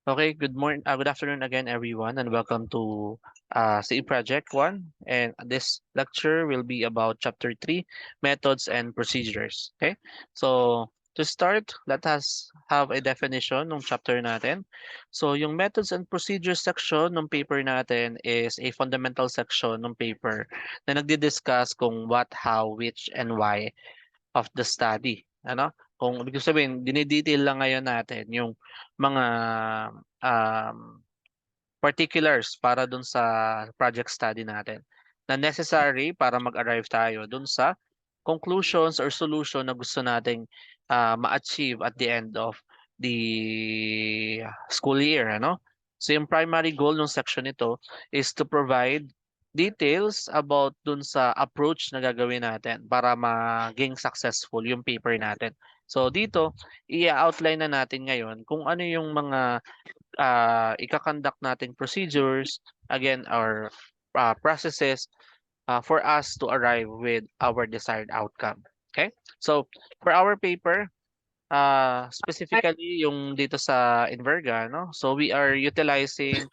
Okay, good afternoon again, everyone, and welcome to CE Project 1. And this lecture will be about Chapter 3, Methods and Procedures. Okay, so to start, let us have a definition ng chapter natin. So, yung Methods and Procedures section ng paper natin is a fundamental section ng paper na nagdi-discuss kung what, how, which, and why of the study. Ano? Kung ibig sabihin, dinidetail lang ngayon natin yung mga um, particulars para dun sa project study natin na necessary para mag-arrive tayo dun sa conclusions or solution na gusto nating ma-achieve at the end of the school year, ano? So yung primary goal ng section nito is to provide details about dun sa approach na gagawin natin para maging successful yung paper natin. So dito, i-outline na natin ngayon kung ano yung mga ika-conduct nating procedures, again, our processes for us to arrive with our desired outcome. Okay? So, for our paper, specifically yung dito sa Inverga, no? So, we are utilizing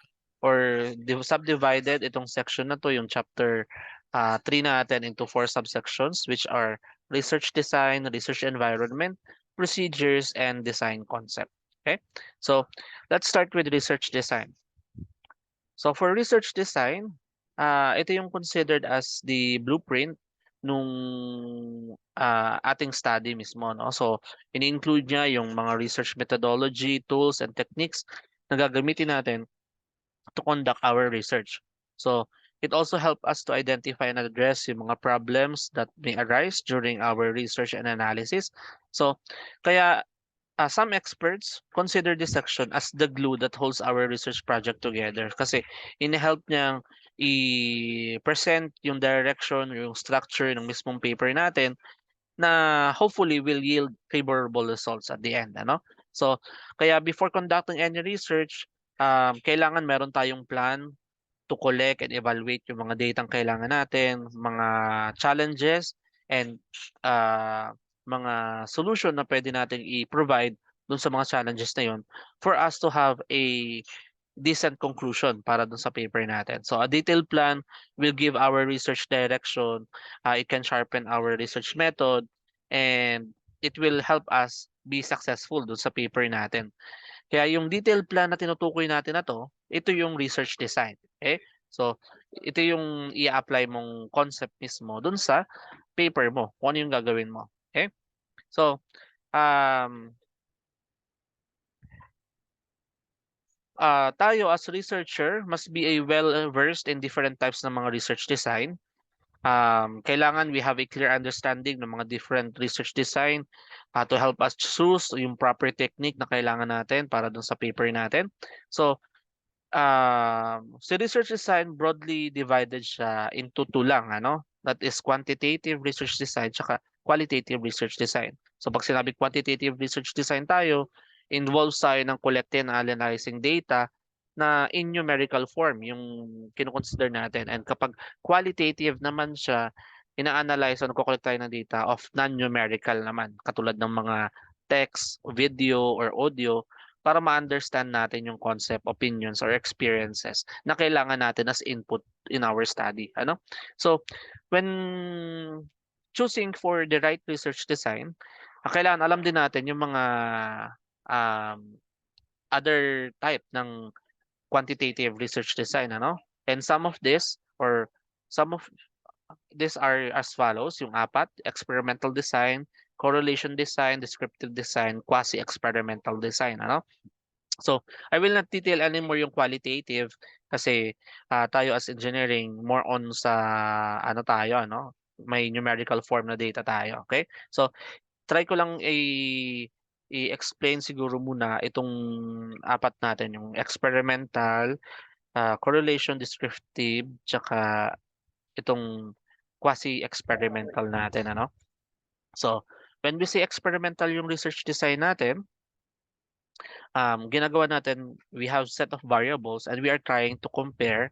or subdivided itong section na to, yung chapter 3 natin into 4 subsections, which are research design, research environment, procedures, and design concept. Okay? So, let's start with research design. So for research design, ito yung considered as the blueprint nung ating study mismo, no? So ini-include niya yung mga research methodology, tools, and techniques na gagamitin natin to conduct our research. So it also help us to identify and address yung mga problems that may arise during our research and analysis. So kaya some experts consider this section as the glue that holds our research project together kasi ini-help niyang i-present yung direction, yung structure ng mismong paper natin na hopefully will yield favorable results at the end, ano? So, kaya before conducting any research, kailangan meron tayong plan to collect and evaluate yung mga data ang kailangan natin, mga challenges, and uh, mga solution na pwede nating i-provide dun sa mga challenges na yun for us to have a decent conclusion para dun sa paper natin. So a detailed plan will give our research direction, it can sharpen our research method, and it will help us be successful dun sa paper natin. Kaya yung detailed plan na tinutukoy natin na 'to, ito yung research design, okay? So, ito yung i-apply mong concept mismo dun sa paper mo, kung ano yung gagawin mo, okay? So, um, tayo as researcher must be a well-versed in different types ng mga research design. Kailangan we have a clear understanding ng mga different research design to help us choose yung proper technique na kailangan natin para dun sa paper natin. So, si research design broadly divided siya into two lang, ano? That is quantitative research design tsaka qualitative research design. So pag sinabi quantitative research design tayo, involves tayo ng collecting and analyzing data na in numerical form yung kinoconsider natin. And kapag qualitative naman siya, ina-analyze o nagko-collect tayo ng data of non-numerical naman, katulad ng mga text, video, or audio para ma-understand natin yung concept, opinions, or experiences na kailangan natin as input in our study. Ano? So, when choosing for the right research design, kailangan alam din natin yung mga um, other type ng quantitative research design, ano? And some of this or some of these are as follows, yung apat: experimental design, correlation design, descriptive design, quasi-experimental design, ano? So, I will not detail anymore yung qualitative kasi tayo as engineering more on sa ano tayo, no? May numerical form na data tayo, okay? So, try ko lang i-explain siguro muna itong apat natin, yung experimental, correlation, descriptive, tsaka itong quasi-experimental natin, ano? So, when we say experimental yung research design natin, ginagawa natin, we have set of variables and we are trying to compare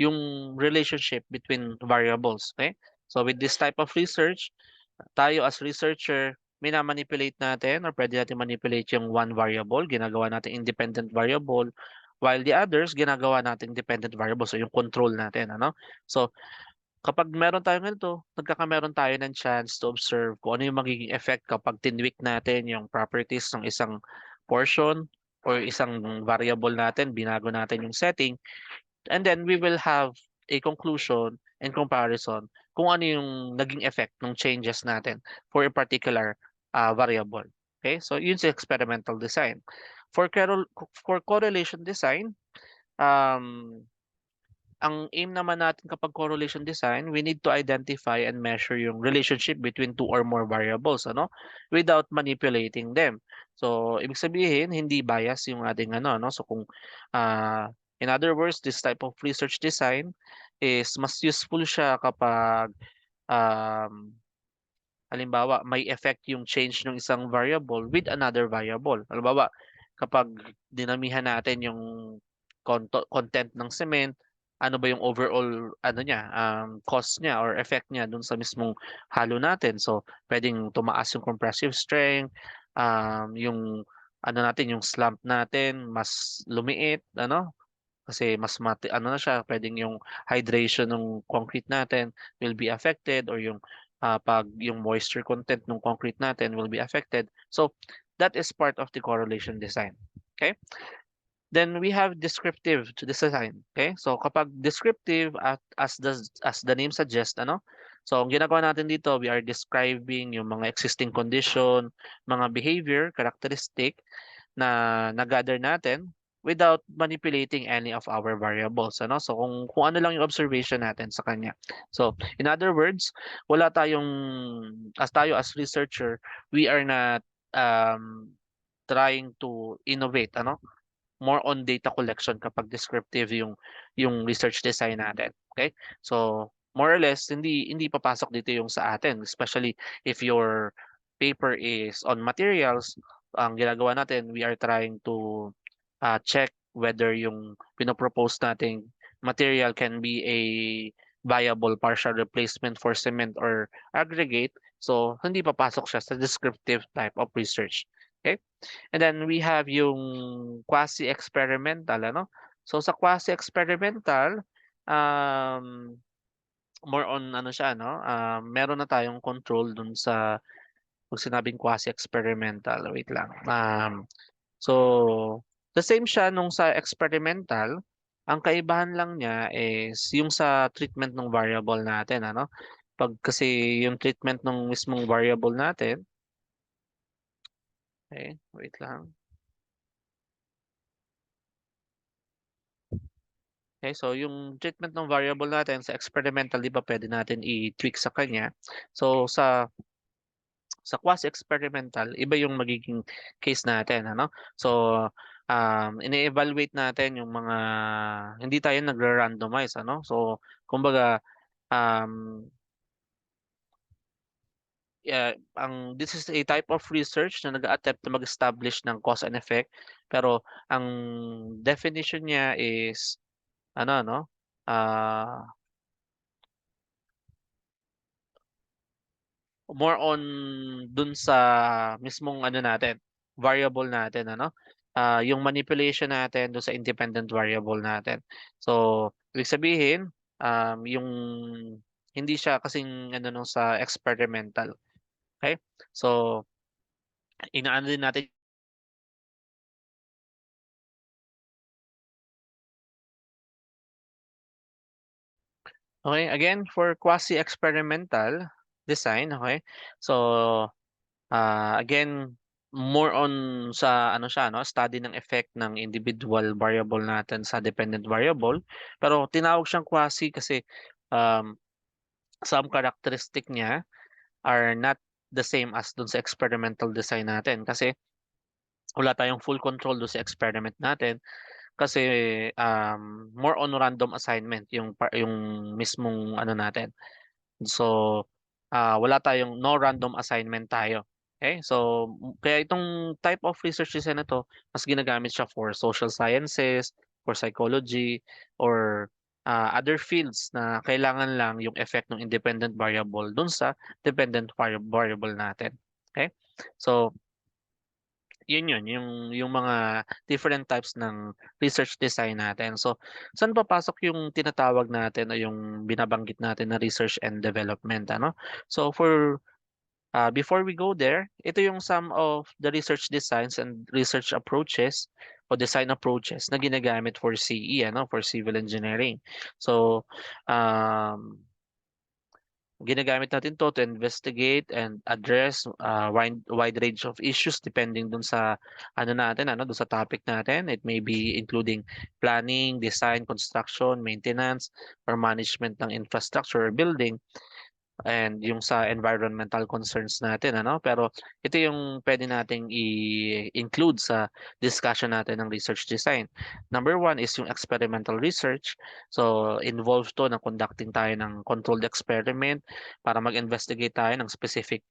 yung relationship between variables, okay? So with this type of research, tayo as researcher, mina-manipulate natin or pwede natin manipulate yung one variable, ginagawa natin independent variable, while the others ginagawa natin dependent variable, so yung control natin, ano? So, kapag meron tayong ganito, nagkakameron tayo ng chance to observe kung ano yung magiging effect kapag tinweak natin yung properties ng isang portion or isang variable natin, binago natin yung setting, and then we will have a conclusion and comparison kung ano yung naging effect ng changes natin for a particular variable. Okay, so yun sa experimental design. For correlation design, um, ang aim naman natin kapag correlation design, we need to identify and measure yung relationship between two or more variables, ano, without manipulating them. So, ibig sabihin, hindi bias yung ating ano, no? So, kung, in other words, this type of research design is mas useful siya kapag, um, halimbawa, may effect yung change ng isang variable with another variable. Halimbawa, kapag dinamihan natin yung content ng cement, ano ba yung overall ano niya, cost niya or effect niya dun sa mismong halo natin. So, pwedeng tumaas yung compressive strength, yung ano natin, yung slump natin, mas lumiit, ano, kasi ano na siya, pwedeng yung hydration ng concrete natin will be affected or yung pag yung moisture content ng concrete natin will be affected. So that is part of the correlation design. Okay? Then we have descriptive to design. Okay? So kapag descriptive as the name suggests, ano? So ang ginagawa natin dito, we are describing yung mga existing condition, mga behavior, characteristic na na-gather natin without manipulating any of our variables, ano? So kung ano lang yung observation natin sa kanya. So in other words, wala tayong as researcher, we are not trying to innovate, ano? More on data collection kapag descriptive yung research design natin. Okay? So more or less hindi papasok dito yung sa atin, especially if your paper is on materials. Ang ginagawa natin, we are trying to check whether yung pinopropose nating material can be a viable partial replacement for cement or aggregate. So hindi papasok siya sa descriptive type of research. Okay? And then we have yung quasi-experimental, ano? So sa quasi-experimental, um, more on ano siya, no? Meron na tayong control dun sa pag sinabing quasi-experimental. Wait lang. So the same siya nung sa experimental. Ang kaibahan lang niya is yung sa treatment ng variable natin, ano? Pag kasi yung treatment ng mismong variable natin, okay, wait lang. Okay, so yung treatment ng variable natin sa experimental, di ba pwede natin i-tweak sa kanya. So sa quasi-experimental, iba yung magiging case natin, ano? So ini-evaluate natin yung mga hindi tayo nagra-randomize, ano? So kumbaga um yeah, this is a type of research na nag-a-attempt na mag-establish ng cause and effect, pero ang definition niya is ano, no? Ah More on dun sa mismong ano natin, variable natin, ano? Yung manipulation natin dun sa independent variable natin. So, ibig sabihin, yung hindi siya kasing ano nung sa experimental. Okay? So, inaano din natin. Okay, again, for quasi-experimental design, okay? So, again, more on sa ano siya, no, study ng effect ng individual variable natin sa dependent variable. Pero tinawag siyang quasi kasi um, some characteristic niya are not the same as dun sa experimental design natin. Kasi wala tayong full control dun sa experiment natin. Kasi more on random assignment yung mismong ano natin. So, wala tayong no random assignment tayo. Okay? So, kaya itong type of research design na to, mas ginagamit siya for social sciences, for psychology, or other fields na kailangan lang yung effect ng independent variable dun sa dependent variable natin. Okay? So, yun, yung mga different types ng research design natin. So, saan papasok yung tinatawag natin o yung binabanggit natin na research and development, ano? So, before we go there, ito yung some of the research designs and research approaches o design approaches na ginagamit for CE, ano, for civil engineering. So, um, ginagamit natin to investigate and address wide range of issues depending dun sa ano natin, ano, dun sa topic natin. It may be including planning, design, construction, maintenance, or management ng infrastructure or building and yung sa environmental concerns natin, ano, pero ito yung pwede nating i-include sa discussion natin ng research design. Number one is yung experimental research. So involved to na conducting tayo ng controlled experiment para mag-investigate tayo ng specific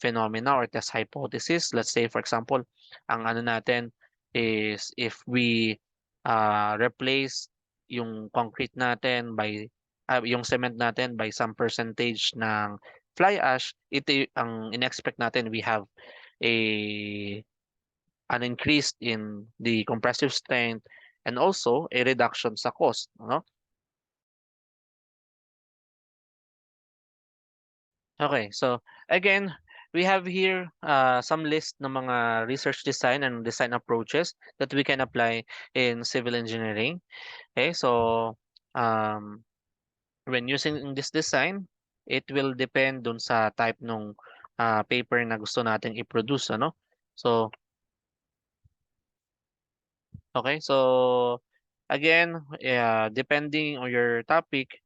phenomena or test hypothesis. Let's say for example, ang ano natin is if we replace yung concrete natin by yung cement natin by some percentage ng fly ash, ito ang in-expect natin we have a an increase in the compressive strength and also a reduction sa cost, no? Okay, so again, we have here some list ng mga research design and design approaches that we can apply in civil engineering. Okay, so um, when using this design, it will depend dun sa type ng paper na gusto nating i-produce, ano? So, okay, so again, depending on your topic,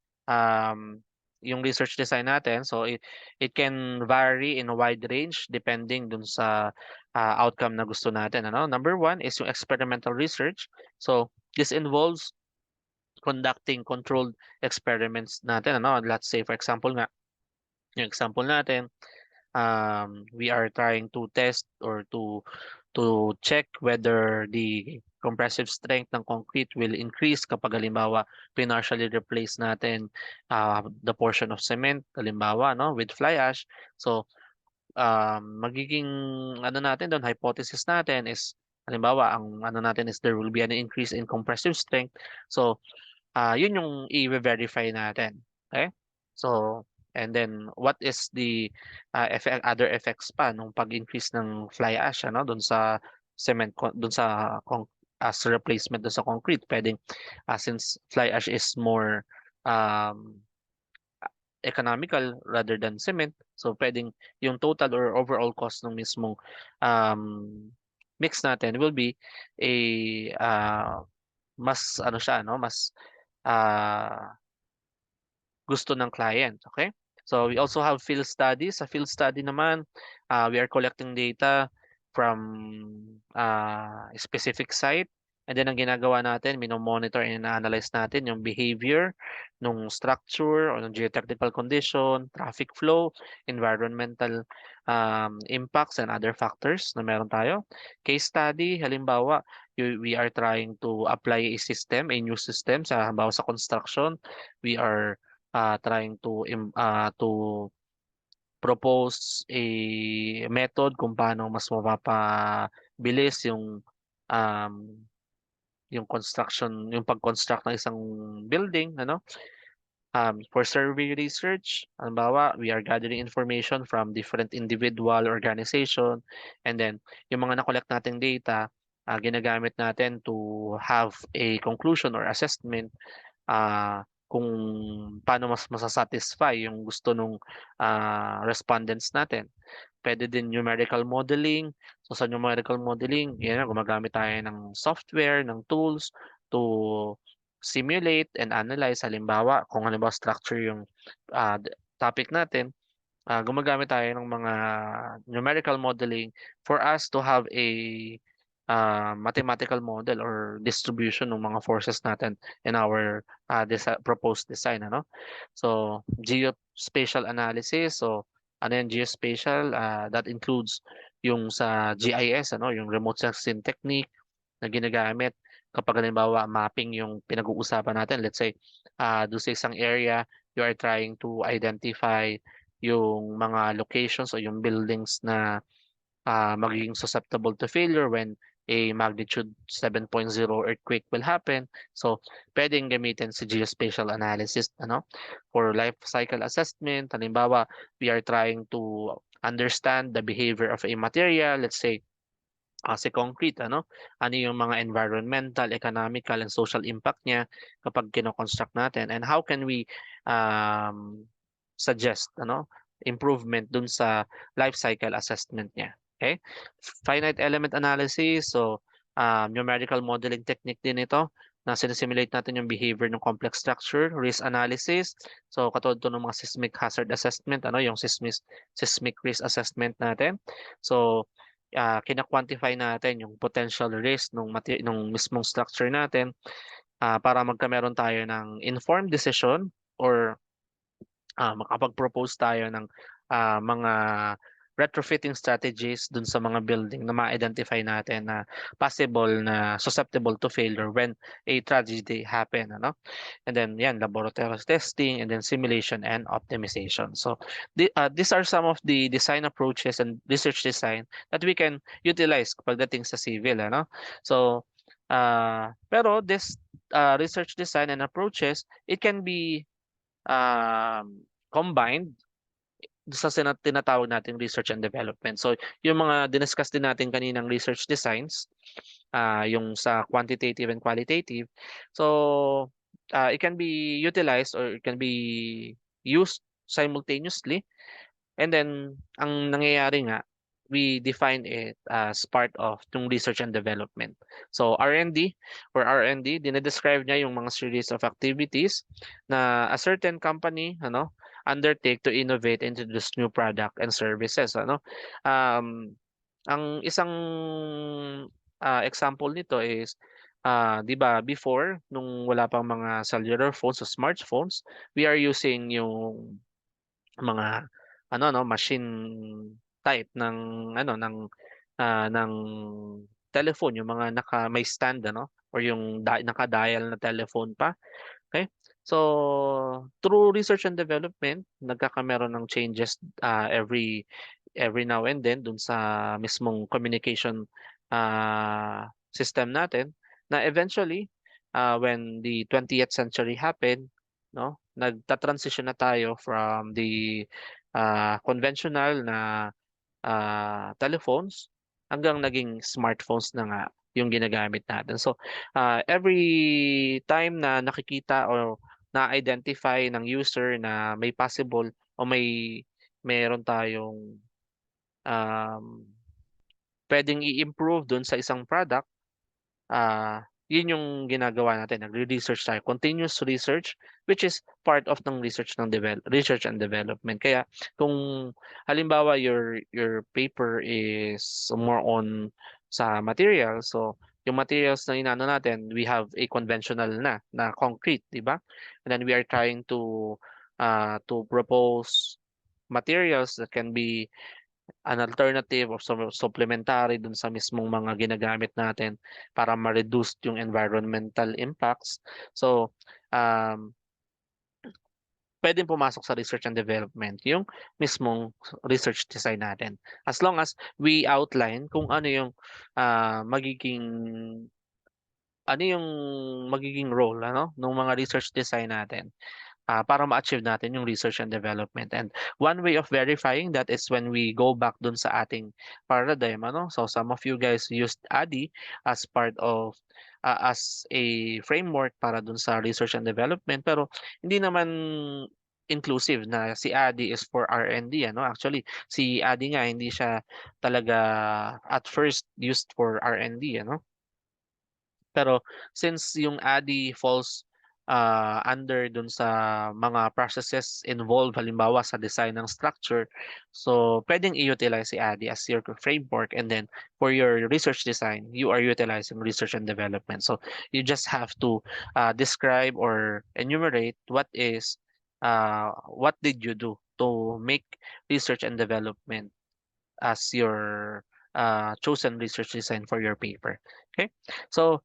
yung research design natin, so it can vary in a wide range depending dun sa outcome na gusto natin, ano? Number one is yung experimental research. So, this involves conducting controlled experiments natin, ano? Let's say, for example nga, yung example natin, we are trying to test or to check whether the compressive strength ng concrete will increase kapag halimbawa pinartially replace natin the portion of cement halimbawa no with fly ash. So magiging ano natin doon hypothesis natin is halimbawa ang ano natin is there will be an increase in compressive strength. So yun yung i-verify natin. Okay? So, and then what is the other effects pa nung pag-increase ng fly ash ano doon sa doon sa as replacement doon sa concrete. Pwedeng since fly ash is more um, economical rather than cement, so pwedeng yung total or overall cost ng mismong um, mix natin will be a mas ano siya no, mas ah, gusto ng client, okay? So we also have field studies. Sa field study naman, we are collecting data from a specific site. And then ang ginagawa natin, monitor and analyze natin yung behavior ng structure or ng geotechnical condition, traffic flow, environmental impacts and other factors na meron tayo. Case study, halimbawa, we are trying to apply a system, a new system sa halimbawa sa construction. We are trying to propose a method kung paano mas mapapabilis um, yung construction, yung pag-construct ng isang building, ano? For survey research, halimbawa, we are gathering information from different individual organization and then yung mga na-collect nating data, ginagamit natin to have a conclusion or assessment kung paano mas masa-satisfy yung gusto nung respondents natin. Puwede din numerical modeling. So sa numerical modeling, yan gumagamit tayo ng software, ng tools to simulate and analyze. Halimbawa, kung halimbawa structure yung topic natin, gumagamit tayo ng mga numerical modeling for us to have a mathematical model or distribution ng mga forces natin in our proposed design, ano? So, geospatial analysis. So, ano yan, geospatial? That includes yung sa GIS, ano, yung remote sensing technique na ginagamit kapag halimbawa mapping yung pinag-uusapan natin. Let's say, doon sa isang area, you are trying to identify yung mga locations o yung buildings na magiging susceptible to failure when a magnitude 7.0 earthquake will happen. So, pwedeng gamitin si geospatial analysis for life cycle assessment. Halimbawa, we are trying to understand the behavior of a material, let's say si concrete, ano yung mga environmental, economical, and social impact niya kapag kino-construct natin, and how can we um, suggest improvement dun sa life cycle assessment niya. Okay? Finite element analysis, so numerical modeling technique din ito na sinisimulate natin yung behavior ng complex structure, risk analysis. So katulad to ng mga seismic hazard assessment, yung seismic risk assessment natin. So kina-quantify natin yung potential risk nung mismong structure natin para magkameron tayo ng informed decision or makapag-propose tayo ng mga retrofitting strategies dun sa mga building na ma-identify natin na possible na susceptible to failure when a tragedy happen, And then yan, laboratory testing and then simulation and optimization. So these are some of the design approaches and research design that we can utilize pagdating sa civil, So pero this research design and approaches, it can be combined sa tinatawag nating research and development. So, yung mga diniscuss din natin kaninang research designs, yung sa quantitative and qualitative, so it can be utilized or it can be used simultaneously. And then, ang nangyayari nga, we define it as part of yung research and development. So, R&D or R&D, dinedescribe niya yung mga series of activities na a certain company, undertake to innovate and introduce new product and services, Um, ang isang example nito is, 'di ba, before, nung wala pang mga cellular phones o smartphones, we are using yung mga machine type ng ng telephone, yung mga may stand, or yung naka-dial na telephone pa. Okay? So, through research and development, nagkakameron ng changes every now and then dun sa mismong communication system natin na eventually when the 20th century happened, nagta-transition na tayo from the conventional na telephones hanggang naging smartphones na nga yung ginagamit natin. So, every time na nakikita o na-identify ng user na may possible o meron tayong um, pwedeng i-improve dun sa isang product, yun yung ginagawa natin. Nagre-research tayo. Continuous research, which is part of ng research and development. Kaya kung halimbawa your paper is more on sa material, so yung materials na inaano natin, we have a conventional na concrete, di ba? And then we are trying to propose materials that can be an alternative or supplementary dun sa mismong mga ginagamit natin para ma-reduce yung environmental impacts. So, um, pwedeng pumasok sa research and development yung mismong research design natin. As long as we outline kung ano yung magiging role ng mga research design natin para ma-achieve natin yung research and development. And one way of verifying that is when we go back dun sa ating paradigm, So some of you guys used ADDIE as part of as a framework para dun sa research and development, pero hindi naman inclusive na si ADDIE is for R&D, Actually, si ADDIE nga hindi siya talaga at first used for R&D, Pero since yung ADDIE falls under dun sa mga processes involved, halimbawa sa design ng structure, so pwedeng i-utilize si ADDIE as your framework, and then for your research design, you are utilizing research and development. So you just have to describe or enumerate what did you do to make research and development as your chosen research design for your paper. Okay, so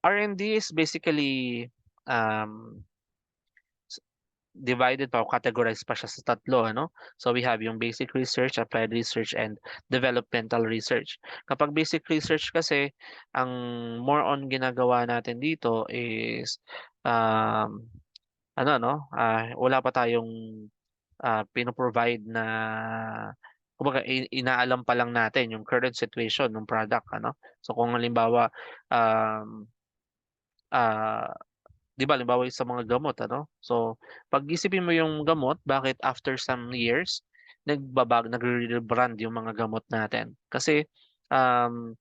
R&D is basically um, divided pa o categorized pa siya sa tatlo, ano? So we have yung basic research, applied research, and developmental research. Kapag basic research kasi, ang more on ginagawa natin dito is um, ano no, wala pa tayong pino-provide na kumbaga inaalam pa lang natin yung current situation ng product, ano? So kung halimbawa um, ah 'di ba halimbawa yung sa mga gamot, ano? So, pag-isipin mo yung gamot, bakit after some years nagre-rebrand yung mga gamot natin? Kasi um,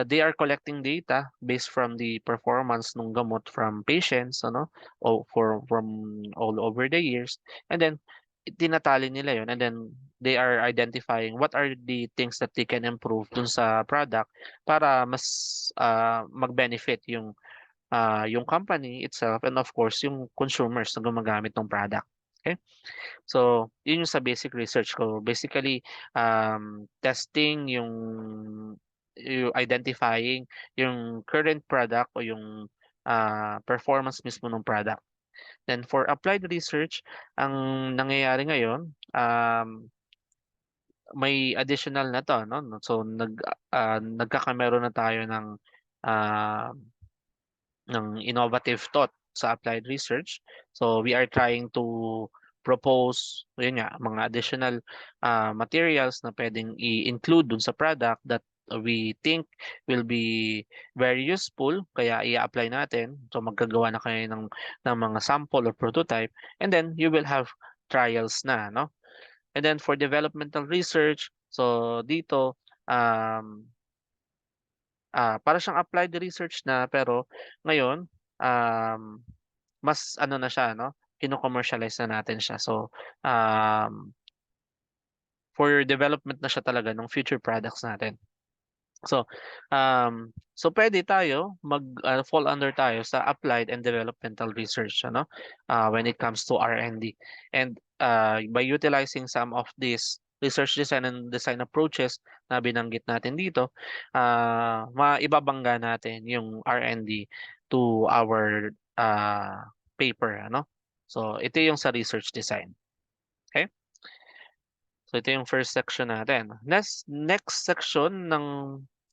they are collecting data based from the performance ng gamot from patients, ano? O from all over the years. And then tinatali nila yon, and then they are identifying what are the things that they can improve dun sa product para mas mag-benefit yung company itself, and of course yung consumers na gumagamit ng product. Okay? So, yun yung sa basic research ko. Basically, testing yung identifying yung current product o yung performance mismo ng product. Then for applied research, ang nangyayari ngayon, may additional na to, no? So nagkakamero na tayo ah, ng innovative thought sa applied research. So we are trying to propose, yun nga, mga additional materials na pwedeng i-include dun sa product that we think will be very useful, kaya i-apply natin. So magkagawa na kayo ng mga sample or prototype, and then you will have trials na, no? And then for developmental research, so dito, um, para siyang applied research na, pero ngayon, um, mas ano na siya, no? Kino-commercialize na natin siya. So, for development na siya talaga ng future products natin. So, pwede tayo fall under tayo sa applied and developmental research, ano? When it comes to R&D. And by utilizing some of these research design and design approaches na binanggit natin dito, maibabangga natin yung R&D to our paper, ano? So, ito yung sa research design. Okay? So ito yung first section natin. Next section ng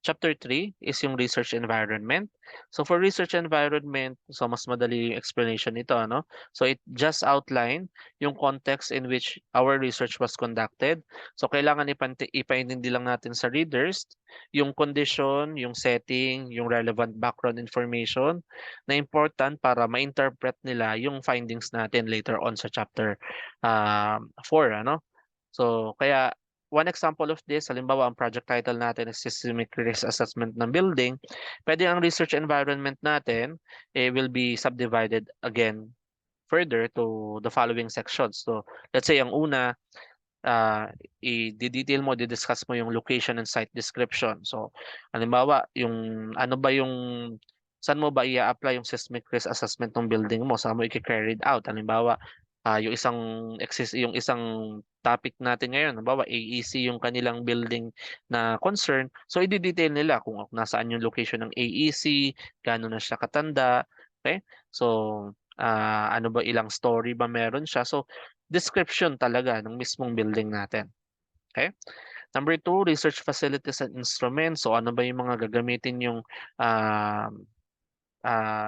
chapter 3 is yung research environment. So for research environment, so mas madali yung explanation nito, ano? So it just outline yung context in which our research was conducted. So kailangan ipaintindi lang natin sa readers yung condition, yung setting, yung relevant background information na important para ma-interpret nila yung findings natin later on sa chapter 4, ano? So, kaya one example of this, halimbawa ang project title natin is Systemic Risk Assessment ng Building, pwede ang research environment natin will be subdivided again further to the following sections. So, let's say ang una, ah, i-detail mo, di-discuss mo yung location and site description. So, halimbawa, yung ano ba yung saan mo ba i-apply yung seismic risk assessment ng building mo? Saan mo i-carried out? Halimbawa, yung isang topic natin ngayon, halimbawa AEC yung kanilang building na concern. So, i-detail nila kung nasaan yung location ng AEC, gaano na siya katanda, okay? So, ano ba, ilang story ba meron siya? So, description talaga ng mismong building natin. Okay? Number two, research facilities and instruments. So ano ba yung mga gagamitin yung um,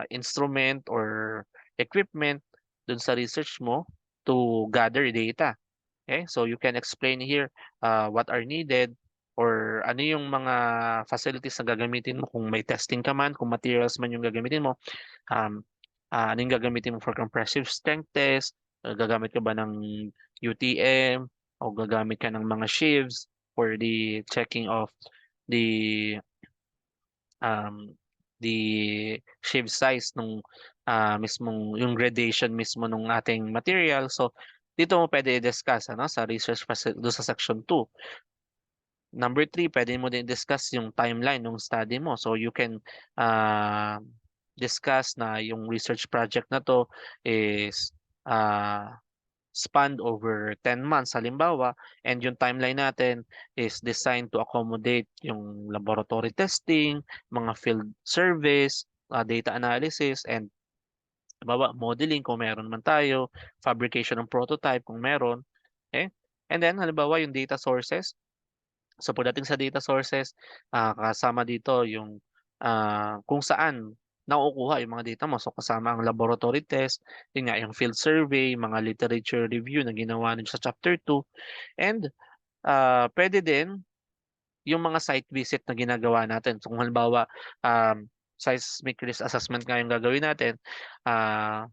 instrument or equipment dun sa research mo to gather data. Okay? So you can explain here what are needed or ano yung mga facilities na gagamitin mo kung may testing ka man, kung materials man yung gagamitin mo, um, ano yung gagamitin mo for compressive strength test, gagamit ka ba ng UTM o gagamit ka ng mga sheaves for the checking of the um, the sheave size nung mismong yung gradation mismo nung ating material. So dito mo pwede i-discuss ano sa research do sa section 2. Number 3, pwede mo din discuss yung timeline ng study mo. So you can uh, discuss na yung research project na to is uh, spanned over 10 months halimbawa, and yung timeline natin is designed to accommodate yung laboratory testing, mga field service, data analysis, and Halimbawa, modeling kung meron man tayo, fabrication ng prototype kung meron. Okay? And then, halimbawa, yung data sources. So pagdating sa data sources, kasama dito yung kung saan nakukuha yung mga data mo. So kasama ang laboratory test, yun nga, yung field survey, mga literature review na ginawa nyo sa chapter 2. And pwede din yung mga site visit na ginagawa natin. So kung halimbawa, seismic risk assessment nga yung gagawin natin, ah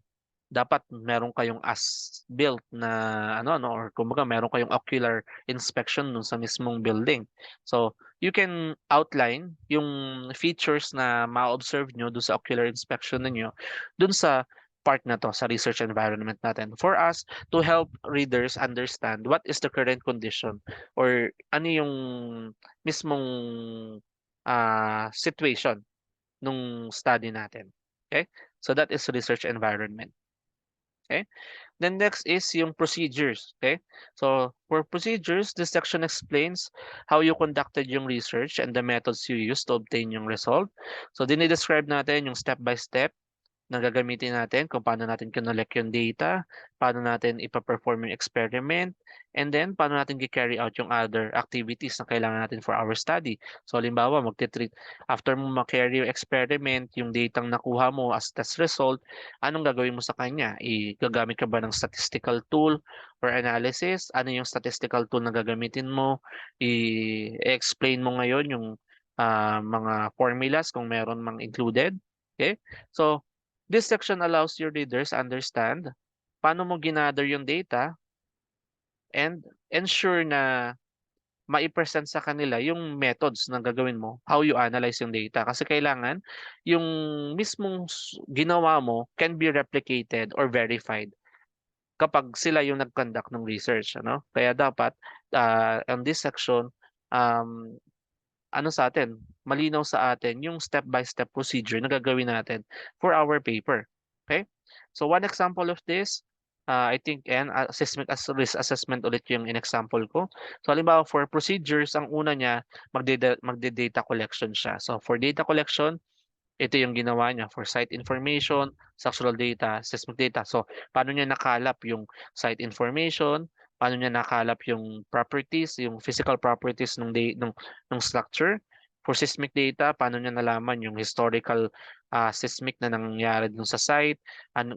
dapat meron kayong as-built na or kumbaga meron kayong ocular inspection dun sa mismong building. So, you can outline yung features na ma-observe nyo dun sa ocular inspection ninyo dun sa part na to, sa research environment natin. For us to help readers understand what is the current condition or ano yung mismong situation nung study natin. Okay? So that is research environment. Okay. Then next is yung procedures. Okay. So for procedures, this section explains how you conducted yung research and the methods you used to obtain yung result. So dinidescribe natin yung step by step na gagamitin natin kung paano natin kinolect yung data, paano natin ipa-perform yung experiment, and then paano natin i-carry out yung other activities na kailangan natin for our study. So halimbawa, after mo ma-carry yung experiment, yung data nakuha mo as test result, anong gagawin mo sa kanya? Gagamit ka ba ng statistical tool for analysis? Ano yung statistical tool na gagamitin mo? I-explain mo ngayon yung mga formulas kung meron mang included. Okay? So, this section allows your readers understand paano mo ginather yung data and ensure na mai-present sa kanila yung methods na gagawin mo, how you analyze yung data. Kasi kailangan yung mismong ginawa mo can be replicated or verified kapag sila yung nag-conduct ng research. Kaya dapat on this section, um, sa atin, malinaw sa atin yung step-by-step procedure na gagawin natin for our paper. Okay? So one example of this, I think, risk assessment ulit yung in-example ko. So halimbawa for procedures, ang una niya, magde-data collection siya. So for data collection, ito yung ginawa niya for site information, structural data, seismic data. So, paano niya nakalap yung site information, paano niya nakalap yung properties, yung physical properties ng structure. For seismic data, paano niya nalaman yung historical seismic na nangyari dun sa site,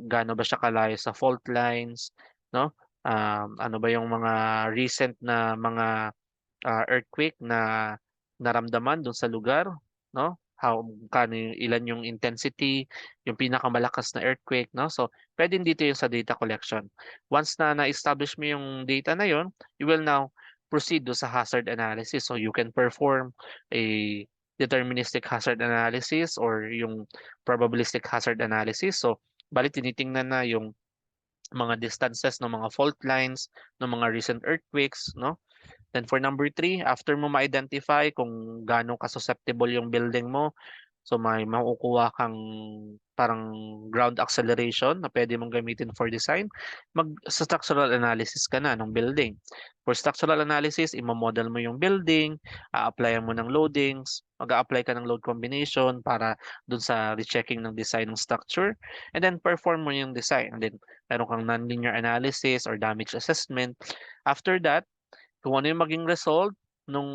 gaano ba siya kalayo sa fault lines, no? Ano ba yung mga recent na mga earthquake na naramdaman dun sa lugar, no? Ilan yung intensity, yung pinakamalakas na earthquake, no? So, pwedeng dito yung sa data collection. Once na na-establish mo yung data na yon, you will now proceed do sa hazard analysis. So, you can perform a deterministic hazard analysis or yung probabilistic hazard analysis. So, bali tinitingnan na yung mga distances ng mga fault lines, ng mga recent earthquakes, no? Then for number three, after mo ma-identify kung gaano ka-susceptible yung building mo, so may makukuha kang parang ground acceleration na pwede mong gamitin for design, sa structural analysis ka na ng building. For structural analysis, imamodel mo yung building, a-applyan mo ng loadings, mag-a-apply ka ng load combination para dun sa rechecking ng design ng structure, and then perform mo yung design. And then meron kang non-linear analysis or damage assessment. After that, kung ano yung maging result nung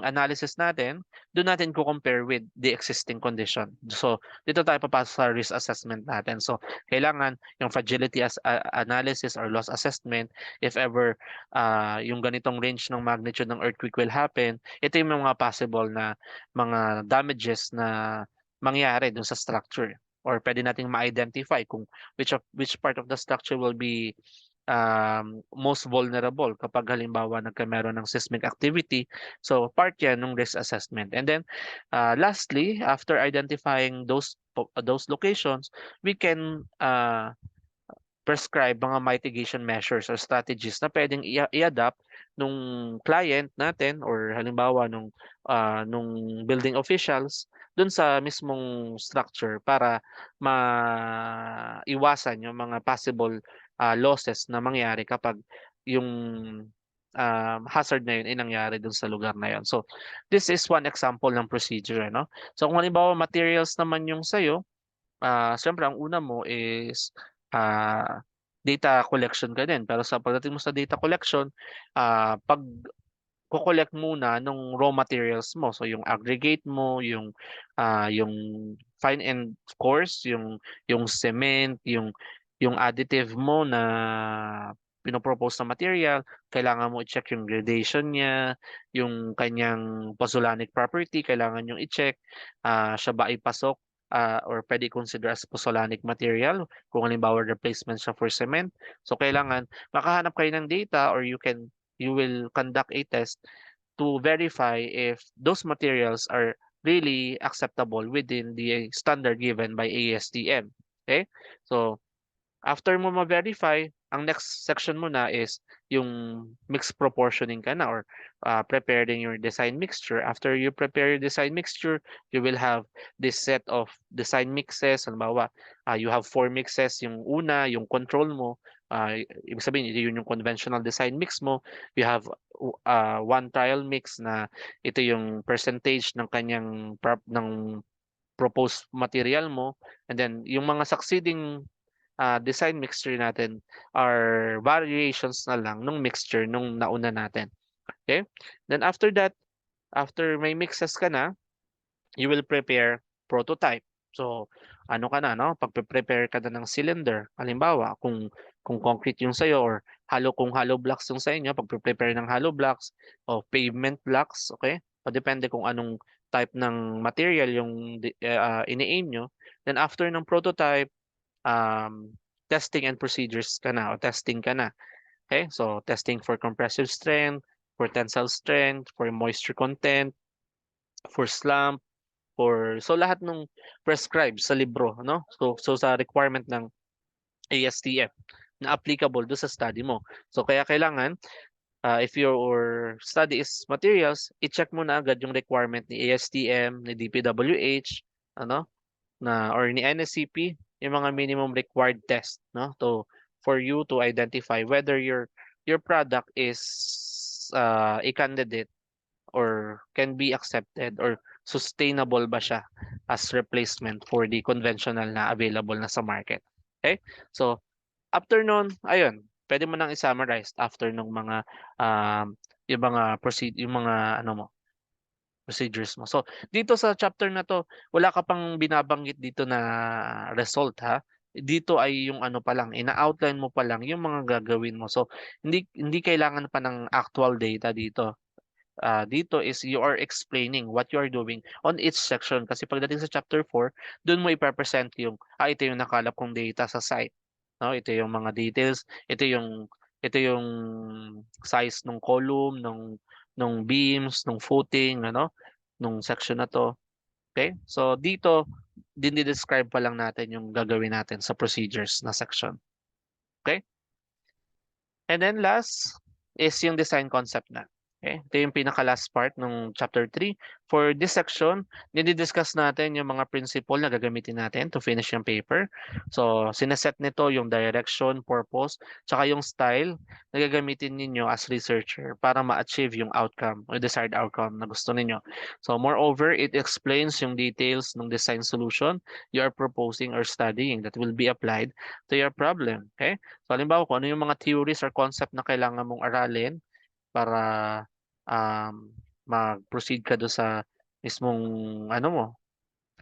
analysis natin, doon natin ko-compare with the existing condition. So, dito tayo papasok sa risk assessment natin. So, kailangan yung fragility analysis or loss assessment, if ever yung ganitong range ng magnitude ng earthquake will happen, ito yung mga possible na mga damages na mangyari dun sa structure. Or pwede nating ma-identify kung which part of the structure will be most vulnerable kapag halimbawa nagkameron ng seismic activity. So part yan ng risk assessment. And then lastly, after identifying those locations, we can prescribe mga mitigation measures or strategies na pwedeng i-adapt nung client natin or halimbawa nung building officials dun sa mismong structure para maiwasan yung mga possible losses na mangyari kapag yung hazard na yun ay nangyari dun sa lugar na yun. So, this is one example ng procedure, no? So, kung halimbawa materials naman yung sa'yo, siyempre ang una mo is data collection ka din. Pero sa pagdating mo sa data collection, pag ko-collect muna nung raw materials mo. So yung aggregate mo, yung fine and coarse, yung cement, yung additive mo na pinopropose na material, kailangan mo i-check yung gradation niya, yung kanyang pozzolanic property, kailangan yung i-check, siya ba ay pasok or pwede consider as pozzolanic material kung halimbawa replacement siya for cement. So kailangan makahanap kayo ng data or you will conduct a test to verify if those materials are really acceptable within the standard given by ASTM. Okay? So, after mo ma-verify, ang next section mo na is yung mix proportioning ka na or preparing your design mixture. After you prepare your design mixture, you will have this set of design mixes. Halimbawa, you have 4 mixes. Yung una, yung control mo, ibig sabihin, yun yung conventional design mix mo. You have one trial mix na ito yung percentage ng kanyang ng proposed material mo. And then, yung mga succeeding design mixture natin are variations na lang nung mixture nung nauna natin. Okay? Then after that, after may mixes ka na, you will prepare prototype. So, ano ka na, no? Pagpe-prepare ka na ng cylinder. Halimbawa, kung concrete yung sa'yo or kung hollow blocks yung sa inyo, pagpe-prepare ng hollow blocks o pavement blocks, okay? O depende kung anong type ng material yung ini-aim nyo. Then after ng prototype, um, testing and procedures ka na o testing ka na. Okay? So, testing for compressive strength, for tensile strength, for moisture content, for slump, so lahat ng prescribed sa libro, no? So sa requirement ng ASTM na applicable do sa study mo. So kaya kailangan if your study is materials, i-check mo na agad yung requirement ni ASTM, ni DPWH, ano, or ni NSCP, yung mga minimum required test, no? For you to identify whether your product is a candidate or can be accepted or sustainable ba siya as replacement for the conventional na available na sa market. Okay? So, after nun, ayun, pwede mo nang i-summarize after nung mga yung mga ano mo, procedures mo. So, dito sa chapter na to, wala ka pang binabanggit dito na result ha. Dito ay yung ano pa lang, ina-outline mo pa lang yung mga gagawin mo. So, hindi kailangan pa ng actual data dito. Dito is you are explaining what you are doing on each section. Kasi pagdating sa chapter 4, doon mo ipapresent yung, ito yung nakalap kong data sa site. No? Ito yung mga details, ito yung size ng column, ng beams, ng footing, ano, nung section na to. Okay? So dito, dinidescribe pa lang natin yung gagawin natin sa procedures na section. Okay? And then last is yung design concept na. Okay? Ito yung pinaka-last part ng chapter 3. For this section, nidi-discuss natin yung mga principle na gagamitin natin to finish yung paper. So, sineset nito yung direction, purpose, tsaka yung style na gagamitin ninyo as researcher para ma-achieve yung outcome or desired outcome na gusto ninyo. So, moreover, it explains yung details ng design solution you are proposing or studying that will be applied to your problem. Okay? So, halimbawa, kung ano yung mga theories or concept na kailangan mong aralin para mag-proceed ka do sa mismong ano mo,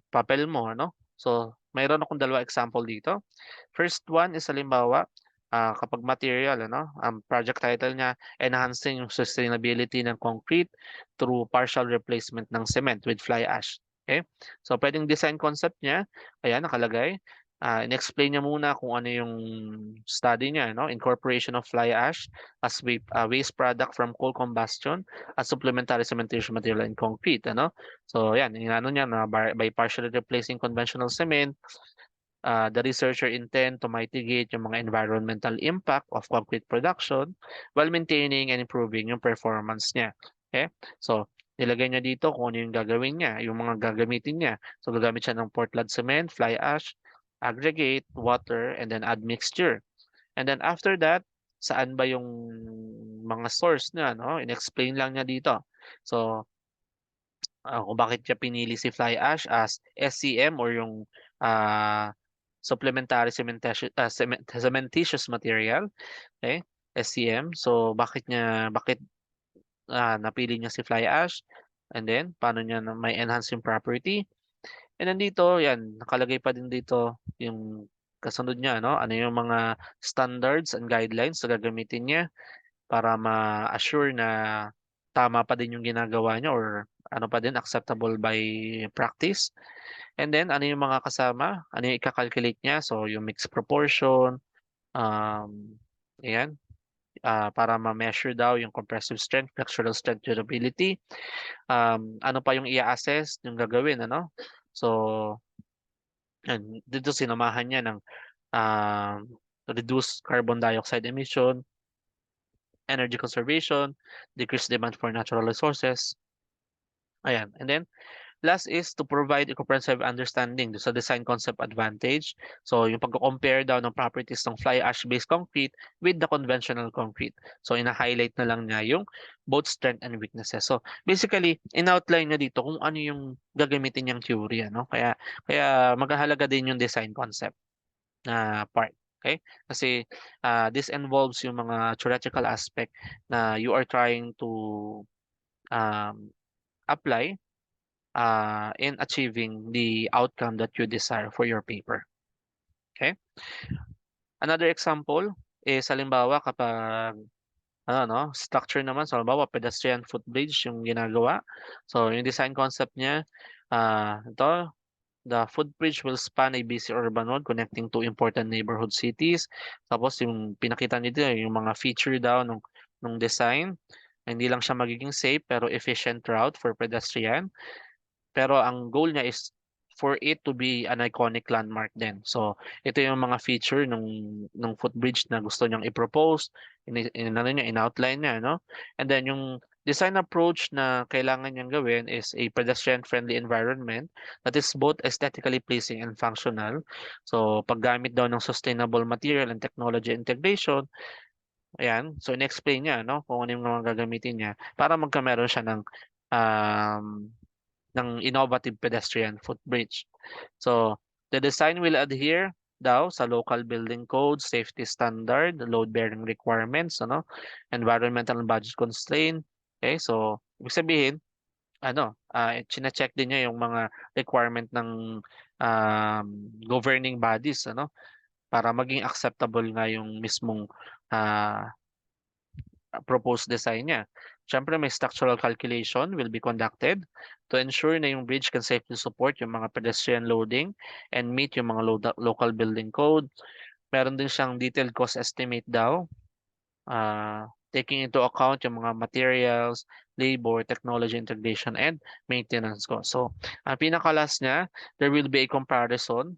papel mo, ano? So, mayroon akong dalawa example dito. First one is halimbawa, kapag material, ano, ang project title niya, Enhancing yung Sustainability ng Concrete through Partial Replacement ng Cement with Fly Ash. Okay? So, pwedeng design concept niya, ayan, nakalagay. In-explain niya muna kung ano yung study niya, no? Incorporation of fly ash as waste product from coal combustion as supplementary cementation material in concrete, ano? So, yan, yung ano niya na by partially replacing conventional cement, the researcher intend to mitigate yung mga environmental impact of concrete production while maintaining and improving yung performance niya. Okay? So, nilagay niya dito kung ano yung gagawin niya, yung mga gagamitin niya. So, gagamit siya ng Portland cement, fly ash, aggregate, water, and then admixture. And then after that, saan ba yung mga source niya, no? In-explain lang niya dito. So, kung bakit niya pinili si fly ash as SCM or yung uh, supplementary cementitious material, okay? SCM. So bakit napili niya si fly ash? And then paano niya may enhance yung property? And then dito, yan, nakalagay pa din dito yung kasunod niya, no? Ano yung mga standards and guidelines na gagamitin niya para ma-assure na tama pa din yung ginagawa niya or ano pa din acceptable by practice. And then ano yung mga kasama, ano yung ika-calculate niya, so yung mixed proportion, ayan, para ma-measure daw yung compressive strength, flexural strength, durability, ano pa yung i-assess, yung gagawin, ano? So, yan, dito sinamahan niya ng um, reduce carbon dioxide emission, energy conservation, decrease demand for natural resources. Ayan. And then last is to provide a comprehensive understanding sa design concept advantage. So yung pagko-compare daw ng properties ng fly ash-based concrete with the conventional concrete. So ina-highlight na lang niya yung both strength and weaknesses. So basically, in-outline niya dito kung ano yung gagamitin niyang theory, ano? Kaya maghahalaga din yung design concept na part. Okay? Kasi this involves yung mga theoretical aspect na you are trying to um, apply in achieving the outcome that you desire for your paper. Okay? Another example is halimbawa kapag ano no, structure naman so halimbawa pedestrian footbridge yung ginagawa. So yung design concept niya ito the footbridge will span a busy urban road connecting to important neighborhood cities. Tapos yung pinakita niyo dito yung mga feature daw nung design. Hindi lang siya magiging safe pero efficient route for pedestrian. Pero ang goal niya is for it to be an iconic landmark din. So, ito yung mga feature nung footbridge na gusto niyang i-propose, ano niya, in-outline niya, no? And then yung design approach na kailangan niyang gawin is a pedestrian-friendly environment that is both aesthetically pleasing and functional. So, paggamit daw ng sustainable material and technology integration, ayan. So, in-explain niya, no, kung ano yung mga gagamitin niya para magkameron siya um, ng innovative pedestrian footbridge. So, the design will adhere daw sa local building codes, safety standard, load-bearing requirements, ano, environmental and budget constraint. Okay, so ibig sabihin, chine-check din niya yung mga requirement ng governing bodies, ano, para maging acceptable nga yung mismong ah, proposed design niya. Siyempre, may structural calculation will be conducted to ensure na yung bridge can safely support yung mga pedestrian loading and meet yung mga local building code. Meron din siyang detailed cost estimate daw, taking into account yung mga materials, labor, technology integration, and maintenance cost. So, ang pinaka-last niya, there will be a comparison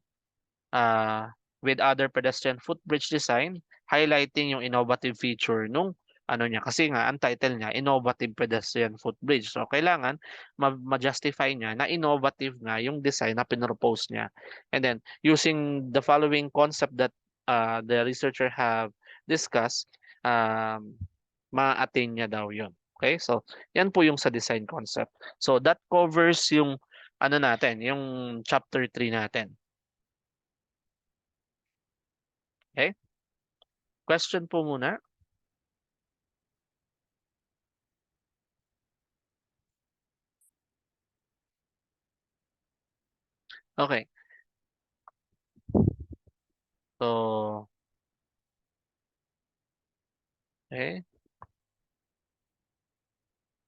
uh, with other pedestrian footbridge design, highlighting yung innovative feature nung ano niya. Kasi nga, ang title niya, Innovative Pedestrian Footbridge. So, kailangan ma-justify niya na innovative nga yung design na pinropose niya. And then, using the following concept that the researcher have discussed, ma-attain niya daw yun. Okay? So, yan po yung sa design concept. So, that covers yung ano natin, yung chapter 3 natin. Okay? Question po muna. Okay. So, okay.